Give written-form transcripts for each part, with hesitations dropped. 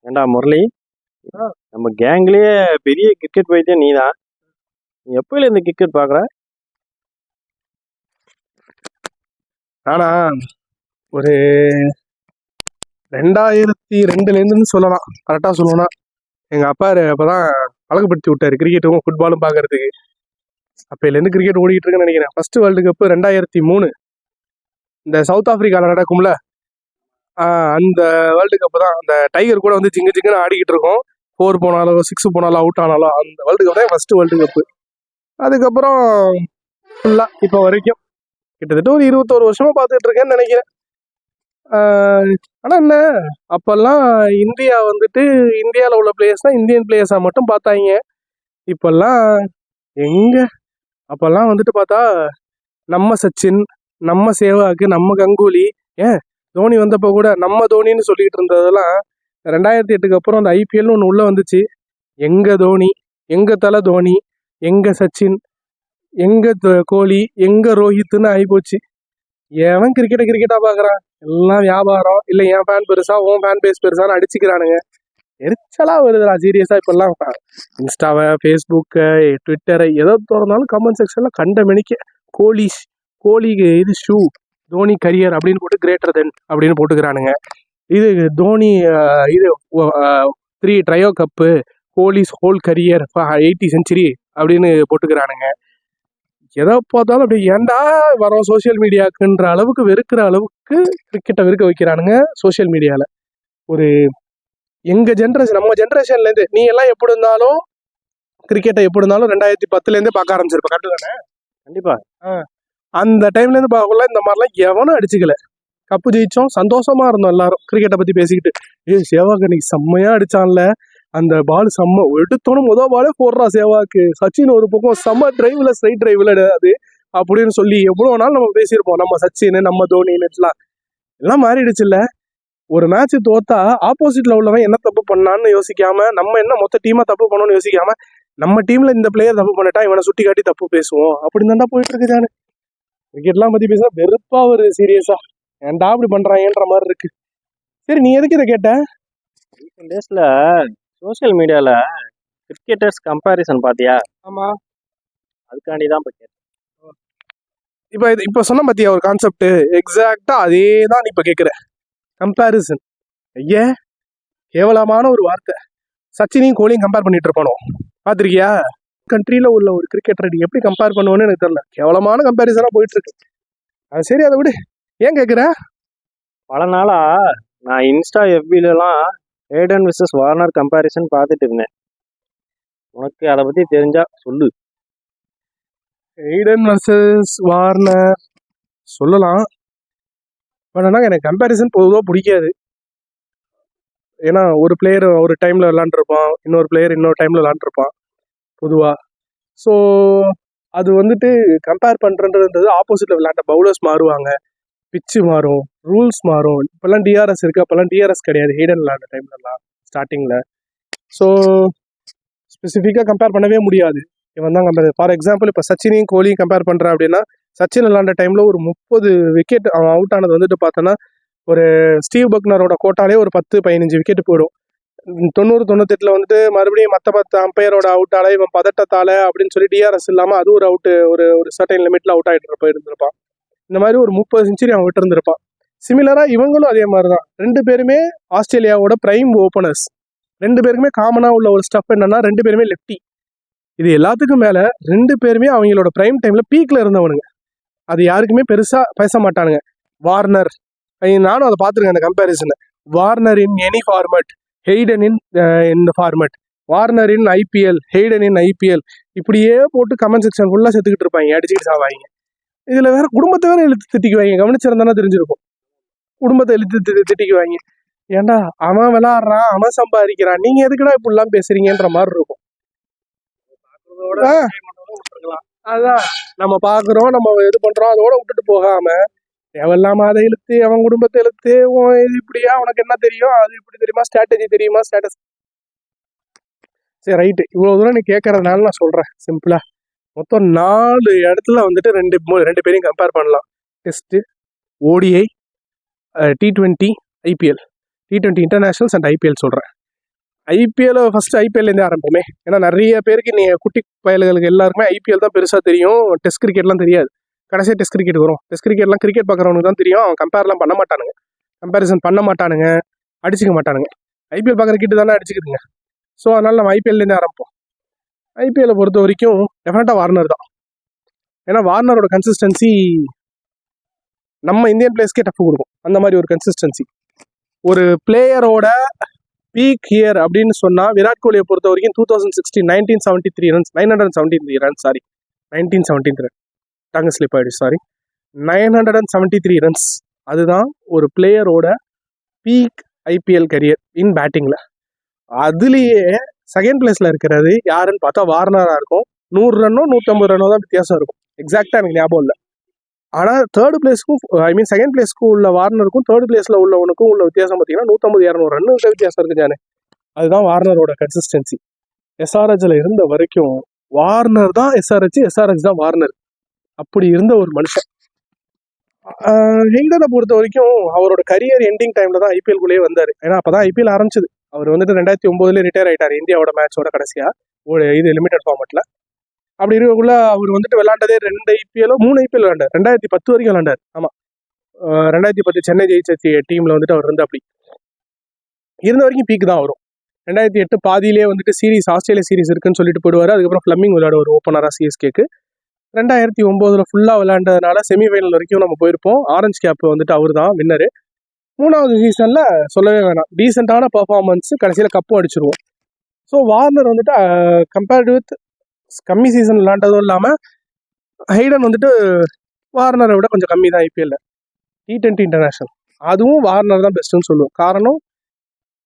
ஏண்டா முரளி, ஆ, நம்ம கேங்லயே பெரிய கிரிக்கெட் பைத்தியம் நீதான். நீ எப்பயில இந்த கிரிக்கெட் பாக்குற? நானா ஒரு 2002லேருந்து சொல்லலாம். கரெக்டாக சொல்லணும்னா எங்கள் அப்பா அப்பதான் பழக்கப்படுத்தி விட்டாரு கிரிக்கெட்டும் ஃபுட்பாலும் பார்க்கறதுக்கு. அப்பையிலேருந்து கிரிக்கெட் ஓடிட்டு இருக்குன்னு நினைக்கிறேன். ஃபர்ஸ்ட் வேர்ல்டு கப்பு 2003 இந்த சவுத் ஆப்பிரிக்காவில் நடக்கும்ல. அந்த வேர்ல்டு கப்பு தான். அந்த டைகர் கூட வந்து ஜிங்கு ஜிங்குன்னு ஆடிக்கிட்டு இருக்கோம். 4 போனாலும் 6 போனாலும் அவுட் ஆனாலும் அந்த வேர்ல்டு கப் தான் ஃபர்ஸ்ட் வேர்ல்டு கப்பு. அதுக்கப்புறம் ஃபுல்லாக இப்போ வரைக்கும் கிட்டத்தட்ட ஒரு 21 வருஷமா பார்த்துட்டு இருக்கேன்னு நினைக்கிறேன். ஆனால் என்ன, அப்போல்லாம் இந்தியா வந்துட்டு இந்தியாவில் உள்ள பிளேயர்ஸ் தான் இந்தியன் பிளேயர்ஸாக மட்டும் பார்த்தாங்க. இப்போல்லாம் எங்க, அப்போல்லாம் வந்துட்டு பார்த்தா நம்ம சச்சின், நம்ம சேவாக்கு, நம்ம கங்குலி, ஏன் தோனி வந்தப்போ கூட நம்ம தோனின்னு சொல்லிட்டு இருந்ததெல்லாம் 2008க்கு அப்புறம் அந்த ஐபிஎல்னு ஒன்று உள்ளே வந்துச்சு. எங்க தோனி, எங்க தலை தோனி, எங்க சச்சின், எங்க கோலி, எங்க ரோஹித்னு ஆகிப்போச்சு. எவன் கிரிக்கெட்டாக பார்க்குறான்? எல்லாம் வியாபாரம். இல்லை என் ஃபேன் பெருசா, உன் ஃபேன் பேஸ் பெருசான்னு அடிச்சுக்கிறானுங்க. எரிச்சலாக வருதுடா சீரியஸாக. இப்போல்லாம் இன்ஸ்டாவை, ஃபேஸ்புக்கை, ட்விட்டரை எதோ திறந்தாலும் கமெண்ட் செக்ஷனில் கண்ட மெனிக்க கோலிக்கு இது ஷூ, தோனி கரியர் அப்படின்னு போட்டு கிரேட்டர் தென் அப்படின்னு போட்டுக்கிறானுங்க. இது தோனி இது 3 trio cup, Kohli's whole career 80 century அப்படின்னு போட்டுக்கிறானுங்க. எதை பார்த்தாலும் அப்படி ஏன்டா வரோம் சோசியல் மீடியாக்குன்ற அளவுக்கு வெறுக்கிற அளவுக்கு கிரிக்கெட்டை வெறுக்க வைக்கிறானுங்க சோசியல் மீடியாவில். ஒரு எங்கள் ஜென்ரேஷன், நம்ம ஜென்ரேஷன்லேருந்து நீ எல்லாம் எப்படி இருந்தாலும் கிரிக்கெட்டை எப்படி இருந்தாலும் 2010லேருந்தே பார்க்க ஆரம்பிச்சிருப்ப, கரெக்டு தானே? கண்டிப்பா. அந்த டைம்லேருந்து பார்க்கல இந்த மாதிரிலாம் எவனும் அடிச்சுக்கல. கப்பு ஜெயிச்சோம், சந்தோஷமா இருந்தோம் எல்லாரும் கிரிக்கெட்டை பற்றி பேசிக்கிட்டு. சேவாக்கு இன்னைக்கு செம்மையாக அடிச்சான்ல, அந்த பால் செம்ம எடுத்தோன்னு பாலே போடுறா சேவாக்கு, சச்சின் ஒரு பக்கம் செம்ம டிரைவ்ல, ஸ்ட்ரைட் டிரைவ்ல அது அப்படின்னு சொல்லி எவ்வளோ நாள் நம்ம பேசியிருப்போம். நம்ம சச்சின், நம்ம தோனின்னுலாம் எல்லாம் மாறிடுச்சு இல்லை. ஒரு மேட்ச் தோத்தா ஆப்போசிட்ல உள்ளவன் என்ன தப்பு பண்ணான்னு யோசிக்காம, நம்ம என்ன மொத்த டீமா தப்பு பண்ணணும்னு யோசிக்காம, நம்ம டீம்ல இந்த பிளேயர் தப்பு பண்ணிட்டா இவனை சுட்டி காட்டி தப்பு பேசுவோம் அப்படின்னு தான் போயிட்டு இருக்கு. தானே கிரிக்கெட்லாம் பத்தி பேசினா வெறுப்பா ஒரு சீரியஸா ஏன்டா அப்படி பண்றாங்கன்ற மாதிரி இருக்கு. சரி, நீ எதுக்கு இதை கேட்ட? ரீசெண்ட் டேஸ்ல சோசியல் மீடியால கிரிக்கெட்டர்ஸ் கம்பேரிசன் பாத்தியா? ஆமா, அதுக்காண்டி தான் இப்போ கேட்டேன். இப்ப சொன்ன பாத்தியா ஒரு கான்செப்ட், எக்ஸாக்டா அதே தான் நீ இப்ப கேட்குற. கம்பேரிசன், ஐயா கேவலமான ஒரு வார்த்தை. சச்சினையும் கோலியும் கம்பேர் பண்ணிட்டு இருப்பானோ பார்த்துருக்கியா? கண்ட்ரியில உள்ள ஒரு கிரிக்கெட்டர் நீ எப்படி கம்பேர் பண்ணுவோன்னு எனக்கு தெரியல. கேவலமான கம்பேரிசனா போயிட்டு இருக்கு. அது சரி, அதை விடு. ஏன் கேட்குற? பல நாளா நான் இன்ஸ்டா எஃபிலலாம் ஹேடன் விசஸ் வார்னர் கம்பேரிசன் பார்த்துட்டு இருந்தேன். உனக்கு அதை பத்தி தெரிஞ்சா சொல்லு. ஹெய்டன் வர்சஸ் வார்னர் சொல்லலாம், பட் ஆனால் எனக்கு கம்பேரிசன் பொதுவாக பிடிக்காது. ஏன்னா ஒரு பிளேயர் ஒரு டைமில் விளாண்டுருப்பான், இன்னொரு பிளேயர் இன்னொரு டைமில் விளாண்டுருப்பான் பொதுவாக. ஸோ அது வந்துட்டு கம்பேர் பண்ணுறன்றது ஆப்போசிட்டில் விளையாண்ட பவுலர்ஸ் மாறுவாங்க, பிச்சு மாறும், ரூல்ஸ் மாறும். இப்போல்லாம் டிஆர்எஸ் இருக்குது, அப்போல்லாம் டிஆர்எஸ் கிடையாது ஹெய்டன் விளையாண்ட டைம்லலாம் ஸ்டார்டிங்கில். ஸோ ஸ்பெசிஃபிக்காக கம்பேர் பண்ணவே முடியாது. இவன் தான் கம்பேர். ஃபார் எக்ஸாம்பிள் இப்போ சச்சினையும் கோலியும் கம்பேர் பண்ணுறேன் அப்படின்னா, சச்சின் விளாண்ட டைமில் ஒரு 30 விக்கெட் அவன் அவுட் ஆனது வந்துட்டு பார்த்தோன்னா, ஒரு ஸ்டீவ் பக்னரோட கோட்டாலே ஒரு 10-15 விக்கெட் போயிடும். 90-98 வந்துட்டு மறுபடியும் மற்ற 10 அம்பையரோட அவுட்டால இவன் பதட்டத்தால அப்படின்னு சொல்லி டிஆர்எஸ் இல்லாமல் அது ஒரு அவுட்டு, ஒரு சர்டைன் லிமிட்ல அவுட் ஆகிட்டு போயிருந்திருப்பான். இந்த மாதிரி ஒரு 30 செஞ்சுரி அவன் விட்டு இருந்திருப்பான். சிமிலராக இவங்களும் அதே மாதிரி தான். 2 பேருமே ஆஸ்திரேலியாவோட பிரைம் ஓப்பனர்ஸ். 2 பேருக்குமே காமனாக உள்ள ஒரு ஸ்டஃப் என்னன்னா, 2 பேருமே லெஃப்டி. இது எல்லாத்துக்கும் மேலே 2 பேருமே அவங்களோட பிரைம் டைம்ல பீக்ல இருந்தவனுங்க. அது யாருக்குமே பெருசா பேச மாட்டானுங்க. வார்னர், நானும் அதை பார்த்துருக்கேன் அந்த கம்பேரிசனை. Warner in any format, Hayden in format, Warner in IPL, Hayden in IPL, இப்படியே போட்டு கமெண்ட் செக்ஷன் ஃபுல்லாக செத்துக்கிட்டு இருப்பாங்க, அடிச்சுக்கிட்டு சாவாங்க. இதில் வேற குடும்பத்தை வேற இழுத்து திட்டிக்குவாங்க. கவனிச்சிருந்தானே தெரிஞ்சிருக்கும். குடும்பத்தை இழுத்து திட்டிக்குவாங்க. ஏன்டா அவன் விளாட்றான், அவன் சம்பாதிக்கிறான், நீங்க எதுக்குடா இப்படிலாம் பேசுறீங்கன்ற மாதிரி இருக்கும். அதான் நம்ம பாக்குறோம், நம்ம இது பண்றோம், அதோட விட்டுட்டு போகாம தேவையில்லாம அதை இழுத்து அவன் குடும்பத்தை இழுத்து இது இப்படியா, உனக்கு என்ன தெரியும், அது இப்படி தெரியுமா, ஸ்ட்ராட்டஜி தெரியுமா, ஸ்டேட்டஸ். சரி ரைட்டு, இவ்வளவு தூரம் நீ கேட்கறதுனால நான் சொல்றேன் சிம்பிளா. மொத்தம் 4 இடத்துல வந்துட்டு 2 பேரையும் கம்பேர் பண்ணலாம். Test, ODI, T20, IPL, T20 internationals and IPL சொல்றேன். ஐபிஎல் ஃபர்ஸ்ட் ஐபிஎல்லேருந்தே ஆரம்பிப்போமே. ஏன்னா நிறைய பேருக்கு நீ குட்டி பயல்களுக்கு எல்லாருக்குமே ஐபிஎல் தான் பெருசாக தெரியும். டெஸ்ட் கிரிக்கெட்லாம் தெரியாது. கடைசியாக டெஸ்ட் கிரிக்கெட் வரும். டெஸ்ட் கிரிக்கெட்லாம் கிரிக்கெட் பார்க்குறவனுக்கு தான் தெரியும். அவன் கம்பேரிசன் பண்ண மாட்டானுங்க, அடிச்சுக்க மாட்டானுங்க. ஐபிஎல் பார்க்குற கிட்ட தானே அடிச்சுக்குதுங்க. ஸோ அதனால நம்ம ஐபிஎல்லேருந்தே ஆரம்பிப்போம். ஐபிஎல்லை பொறுத்த வரைக்கும் டெஃபினட்டாக வார்னர் தான். ஏன்னா வார்னரோட கன்சிஸ்டன்சி நம்ம இந்தியன் பிளேயர்ஸ்க்கே டஃப் கொடுக்கும். அந்த மாதிரி ஒரு கன்சிஸ்டன்சி. ஒரு பிளேயரோட பீக் ஹியர் அப்படின்னு சொன்னால் விராட் கோலியை பொறுத்த வரைக்கும் 2016 973 ரன்ஸ் 973 ரன்ஸ் சாரி 1973 டங்கு ஸ்லிப் ஆகிடுச்சு சாரி 973 ரன்ஸ். அதுதான் ஒரு பிளேயரோட பீக் ஐபிஎல் கரியர் இன் பேட்டிங்கில். அதுலேயே செகண்ட் பிளேஸில் இருக்கிறது யாருன்னு பார்த்தா வார்னராக இருக்கும். 100 ரன்னோ 150 ரன்னோ தான் வித்தியாசம் இருக்கும். எக்ஸாக்டாக எனக்கு ஞாபகம் இல்லை. ஆனால் தேர்ட் பிளேஸ்க்கும் செகண்ட் பிளேஸ்க்கும் உள்ள வார்னருக்கும் தேர்ட் பிளேஸில் உள்ளவனுக்கும் உள்ள வித்தியாசம் பார்த்தீங்கன்னா 150-200 ரன்னு வித்தியாசம் இருக்கு ஜானே. அதுதான் வார்னரோட கன்சிஸ்டன்சி. எஸ்ஆர்ஹெச்ல இருந்த வரைக்கும் வார்னர் தான் எஸ்ஆர்ஹெச் தான் வார்னர். அப்படி இருந்த ஒரு மனுஷன். ஹெய்டனை பொறுத்த வரைக்கும் அவரோட கரியர் எண்டிங் டைம்ல தான் ஐபிஎல்குள்ளேயே வந்தார். ஏன்னா அப்பதான் ஐபிஎல் ஆரம்பிச்சது. அவர் வந்துட்டு 2009 ரிட்டையர் ஆயிட்டார் இந்தியாவோட மேட்சோட கடைசியா இது லிமிடெட் ஃபார்மெட்ல. அப்படி இருக்கக்குள்ள அவர் வந்துட்டு விளையாண்டதே 2 ஐபிஎல் 3 ஐபிஎல் விளையாண்டார். 2010 வரைக்கும் விளையாண்டார். ஆமா 2010 சென்னை ஜெயிச்ச டீம்ல வந்துட்டு அவர் இருந்து அப்படி இருந்த வரைக்கும் பீக் தான் வரும். 2008 பாதியிலே வந்துட்டு ஆஸ்திரேலியா சீரிஸ் இருக்குன்னு சொல்லிட்டு போயிடுவாரு. அதுக்கப்புறம் ஃபிளமிங் விளையாடுவார் ஓப்பனரா சிஎஸ்கேக்கு. 2009 ஃபுல்லாக விளையாண்டதுனால செமிஃபைனல் வரைக்கும் நம்ம போயிருப்போம். ஆரஞ்சு கேப் வந்துட்டு அவர் தான் வின்னரு. 3வது சீசனில் சொல்லவே வேணாம், டீசெண்டான பர்ஃபார்மன்ஸ், கடைசியில் கப்பும் அடிச்சிருவோம். ஸோ வார்னர் வந்துட்டு கம்பேர்டு வித் கம்மி சீசன் விளையாண்டதும் இல்லாமல் ஹெய்டன் வந்துட்டு வார்னரை விட கொஞ்சம் கம்மி தான் ஐபிஎல்ல. T20 இன்டர்நேஷனல் அதுவும் வார்னர் தான் பெஸ்ட்டுன்னு சொல்லுவோம். காரணம்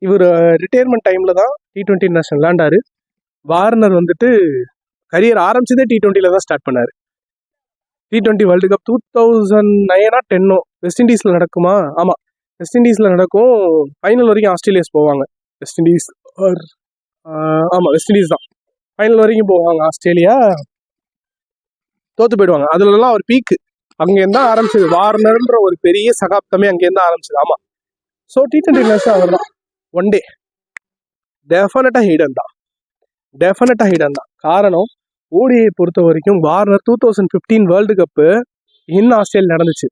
இவர் ரிட்டையர்மெண்ட் டைமில் தான் T20 இன்டர்நேஷனல் விளையாண்டாரு. வார்னர் வந்துட்டு கரியர் ஆரம்பிச்சதே T20 தான் ஸ்டார்ட் பண்ணாரு. T20 வேர்ல்டு கப் 2009-10 வெஸ்ட் இண்டீஸ்ல நடக்குமா? ஆமா வெஸ்ட் இண்டீஸ்ல நடக்கும். ஃபைனல் வரைக்கும் ஆஸ்திரேலியாஸ் போவாங்க. வெஸ்ட் இண்டீஸ் தான் ஃபைனல் வரைக்கும் போவாங்க. ஆஸ்திரேலியா தோத்து போயிடுவாங்க. அதுலலாம் ஒரு பீக்கு அங்கேருந்து தான் ஆரம்பிச்சது. வார்னர்ன்ற ஒரு பெரிய சகாப்தமே அங்கேருந்து ஆரம்பிச்சது. ஆமா ஸோ T20 இன்டர்நேஷனல் அவர் தான். ஒன் டே டெஃபினட்டா ஹெய்டன் தான். காரணம் ஓடிஐ பொறுத்த வரைக்கும் Warner 2015 world cup in Australia நடந்துச்சு.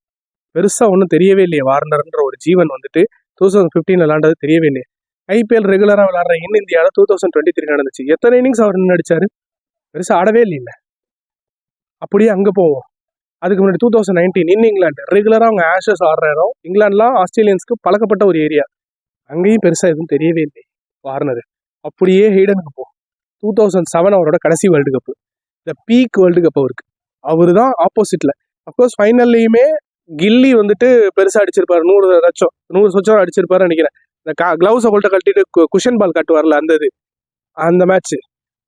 பெருசா ஒன்றும் தெரியவே இல்லையே. வார்னர்ன்ற ஒரு ஜீவன் வந்துட்டு 2015 விளையாண்டது தெரியவே இல்லையே. ஐபிஎல் ரெகுலரா விளையாடுற இந்தியாவில் 2023 நடந்துச்சு. எத்தனை இன்னிங்ஸ் அவர் அடிச்சாரு? பெருசா ஆடவே இல்லை. அப்படியே அங்க போவோம். அதுக்கு முன்னாடி 2019 இன் இங்கிலாந்து ரெகுலரா அவங்க ஆஷஸ் ஆடுற இடம். இங்கிலாந்துலாம் ஆஸ்திரேலியன்ஸ்க்கு பழக்கப்பட்ட ஒரு ஏரியா. அங்கேயும் பெருசா எதுவும் தெரியவே இல்லை வார்னர். அப்படியே ஹெய்டனுக்கு போ 2007 அவரோட கடைசி world cup, the peak world cup அவருக்கு. அவரு தான் ஆப்போசிட்ல. அப்கோர்ஸ் ஃபைனல்லையுமே கில்லி வந்துட்டு பெருசா அடிச்சிருப்பாரு. 100 சொச்சம் அடிச்சிருப்பாரு நினைக்கிறேன். இந்த கிளவுஸை கொள்ட்ட கட்டிட்டு குஷன் பால் கட்டுவார்ல அந்த மேட்ச்.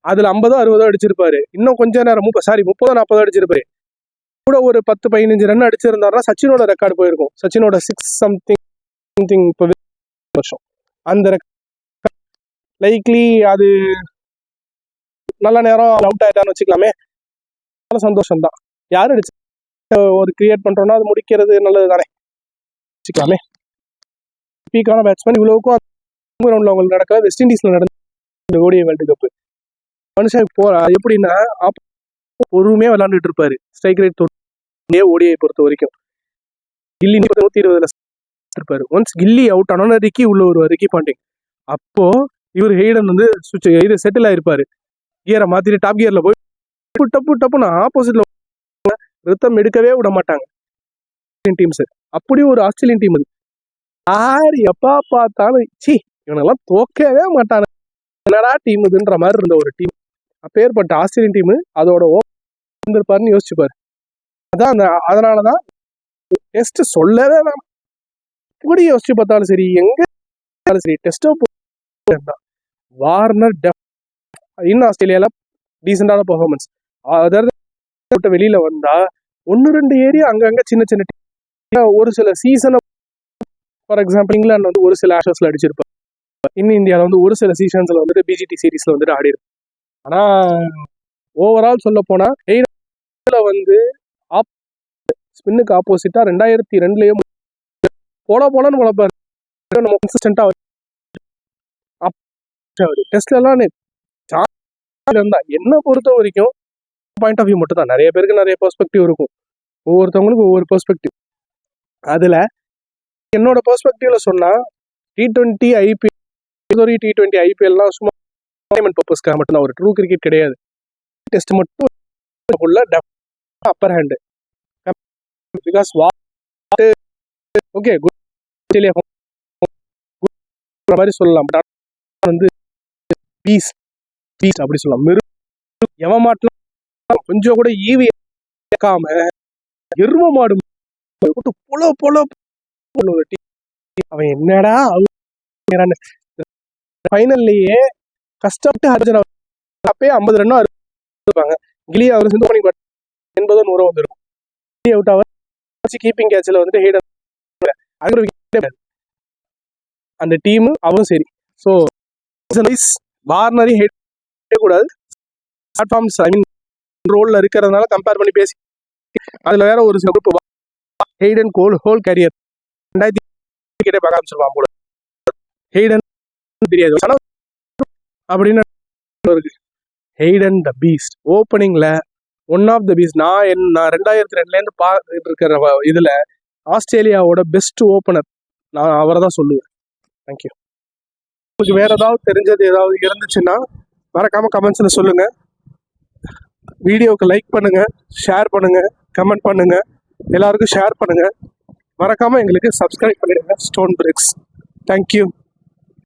அதுல 50-60 அடிச்சிருப்பாரு. இன்னும் கொஞ்ச நேரம் 30-40 அடிச்சிருப்பாரு. கூட ஒரு 10-15 ரன் அடிச்சிருந்தாருன்னா சச்சினோட ரெக்கார்டு போயிருக்கும். சச்சினோட 6 சம்திங் வருஷம் அந்த லைக்லி அது நல்ல நேரம் அவுட் ஆயிட்டான்னு வச்சுக்கலாமே. சந்தோஷம் தான். யாரு அடிச்சு ஒரு கிரியேட் பண்றோம்னா அது முடிக்கிறது நல்லது தானே வச்சுக்கலாமே. பீக்கான பேட்ஸ்மேன் இவ்வளவுக்கும் ரவுண்ட்ல அவங்களுக்கு நடக்க வெஸ்ட் இண்டீஸ்ல நடந்த ஓடிஐ வேர்ல்டு கப். மனுஷன் எப்படின்னா பொறுமையா விளையாண்டுட்டு இருப்பாரு. ஸ்ட்ரைக் ரேட் ஓடிஐ பொறுத்த வரைக்கும் கில்லி 120 இருப்பாரு. ஒன்ஸ் கில்லி அவுட் ஆனோன்னா ரிக்கி உள்ள ஒரு ரிக்கி பாண்டிங். அப்போ இவர் ஹெய்டன் வந்து இது செட்டில் ஆயிருப்பாரு. கியரை மாத்திட்டு டாப் கியர்ல போய் டப்புன்னு ஆப்போசிட்ல ரித்தம் எடுக்கவே விட மாட்டாங்க டீம்ஸ். அப்படி ஒரு ஆஸ்திரேலியன் டீம் அது. யார் எப்பா பார்த்தாலும் இவனெல்லாம் தோக்கவே மாட்டாங்க, என்னடா டீம் இதுன்ற மாதிரி இருந்த ஒரு டீம். அப்பேற்பட்ட ஆஸ்திரேலியன் டீம் அதோட இருந்திருப்பாருன்னு யோசிச்சுப்பாரு. அதனாலதான் டெஸ்ட் சொல்லவே வேணாம். இப்படி யோசிச்சு பார்த்தாலும் சரி, எங்க சரி டெஸ்ட் வார்னர் இன்னும் ஆஸ்திரேலியால டீசெண்டான பெர்ஃபார்மன்ஸ். அதாவது வெளியில வந்தா 1-2 ஏரியா அங்கங்க சின்ன ஒரு சில சீசன். ஃபார் எக்ஸாம்பிள் இங்கிலாந்து வந்து ஒரு சில ஆஷஸ்ல அடிச்சிருப்பாரு. இன்னும் இந்தியாவில் வந்து ஒரு சில சீசன்ஸ்ல வந்துட்டு பிஜிடி சீரீஸ்ல வந்துட்டு ஆடி இருக்கும். ஆனா ஓவரால் சொல்ல போனா வந்து ஸ்பின்னுக்கு ஆப்போசிட்டா 2002லயே போலன்னு வளர்ப்பாரு. நம்ம கன்சிஸ்டன்டா டெஸ்ட்லாம் இருந்தா என்ன பொறுத்த வரைக்கும் பாயிண்ட் ஆஃப் வியூ மட்டும் தான். நிறைய பேருக்கு நிறைய பெர்ஸ்பெக்டிவ் இருக்கும், ஒவ்வொருத்தவங்களுக்கும் ஒவ்வொரு பெர்ஸ்பெக்டிவ். அதுல என்னோட பெர்ஸ்பெக்டிவ்ல சொன்னா T20 IPL T20 IPLலாம் சும்மா பர்பஸ்க்காக மட்டும் தான், ஒரு ட்ரூ கிரிக்கெட் கிடையாது. டெஸ்ட் மட்டும் upper hand because okay good மாதிரி சொல்லலாம். பட் வந்து பீஸ் பீஸ் அப்படி சொல்லலாம். எவன் மாட்டலாம் கொஞ்சம் கூட ஈவி கேட்காம எரும மாடு பொல பொல அவன் என்னடா ஃபைனல்லையே கஷ்டப்பட்டு அர்ஜுன் அப்பயே 50 ரன்னும் இருப்பாங்க. கிளி அவர் சிந்து பண்ணி 80 100 வந்துருக்கும். அவுட் அவர் கீப்பிங் கேட்ச்ல வந்துட்டு ஹேடன் அந்த டீம் அவரும் சரி. ஸோ வார்னரையும் ஹேட் கூடாது. பிளாட்ஃபார்ம்ஸ் ஐ மீன் ரோல்ல இருக்கிறதுனால கம்பேர் பண்ணி பேசி அதுல வேற ஒரு சில குரூப் ஹேடன் ஹோல் கேரியர் 2000 பார்க்க ஆரம்பிச்சிருவான் போல. ஹேடன் தெரியாது அப்படின்னு இருக்கு. ஹேடன் த பீஸ்ட் ஓப்பனிங்ல ஒன் ஆஃப் த பீஸ்ட். நான் 2002 பார்த்துட்டு இருக்கிற இதுல ஆஸ்திரேலியாவோட பெஸ்ட் ஓப்பனர் நான் அவரை தான் சொல்லுவேன். தேங்க்யூ. உங்களுக்கு வேற ஏதாவது தெரிஞ்சது ஏதாவது இருந்துச்சுன்னா மறக்காம கமெண்ட்ஸ்ல சொல்லுங்க. வீடியோக்கு லைக் பண்ணுங்க, ஷேர் பண்ணுங்க, கமெண்ட் பண்ணுங்க, எல்லாருக்கும் ஷேர் பண்ணுங்க. மறக்காம எங்களுக்கு சப்ஸ்கிரைப் பண்ணிடுங்க ஸ்டோன் பிரிக்ஸ். தேங்க்யூ.